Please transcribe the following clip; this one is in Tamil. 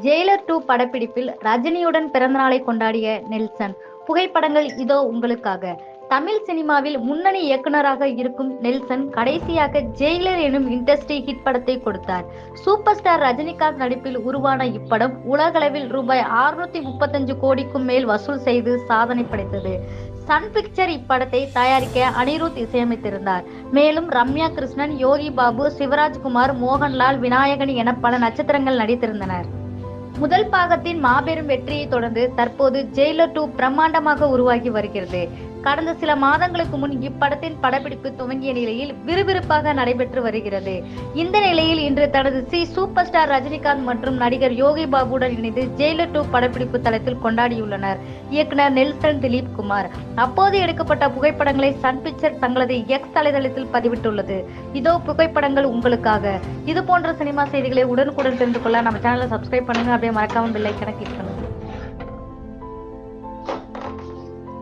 ஜெயிலர் 2 படப்பிடிப்பில் ரஜினியுடன் பிறந்தநாளை கொண்டாடிய நெல்சன். புகைப்படங்கள் இதோ உங்களுக்காக. தமிழ் சினிமாவில் முன்னணி இயக்குனராக இருக்கும் நெல்சன் கடைசியாக ஜெயிலர் எனும் இண்டஸ்ட்ரி ஹிட் படத்தை கொடுத்தார். சூப்பர் ஸ்டார் ரஜினிகாந்த் நடிப்பில் உருவான இப்படம் உலகளவில் ரூபாய் 635 கோடிக்கும் மேல் வசூல் செய்து சாதனை படைத்தது. சன் பிக்சர் இப்படத்தை தயாரிக்க அனிருத் இசையமைத்திருந்தார். மேலும் ரம்யா கிருஷ்ணன், யோகி பாபு, சிவராஜ்குமார், மோகன்லால், விநாயகன் என பல நட்சத்திரங்கள் நடித்திருந்தனர். முதல் பாகத்தின் மாபெரும் வெற்றியை தொடர்ந்து தற்போது ஜெயிலர் 2 பிரம்மாண்டமாக உருவாகி வருகிறது. கடந்த சில மாதங்களுக்கு முன் இப்படத்தின் படப்பிடிப்பு துவங்கிய நிலையில் விறுவிறுப்பாக நடைபெற்று வருகிறது. இந்த நிலையில் இன்று தனது சூப்பர் ஸ்டார் ரஜினிகாந்த் மற்றும் நடிகர் யோகி பாபுடன் இணைந்து ஜெயிலர் 2 படப்பிடிப்பு தளத்தில் கொண்டாடியுள்ளனர் இயக்குனர் நெல்சன் திலீப் குமார். அப்போது எடுக்கப்பட்ட புகைப்படங்களை சன் பிக்சர் தங்களது எக்ஸ் தலைதளத்தில் பதிவிட்டுள்ளது. இதோ புகைப்படங்கள் உங்களுக்காக. இது போன்ற சினிமா செய்திகளை உடனுக்குடன் தெரிந்து கொள்ள நம்ம சேனலை சப்ஸ்கிரைப் பண்ணுங்க. அப்படியே மறக்காம பெல் ஐகானை கிளிக் பண்ணுங்க.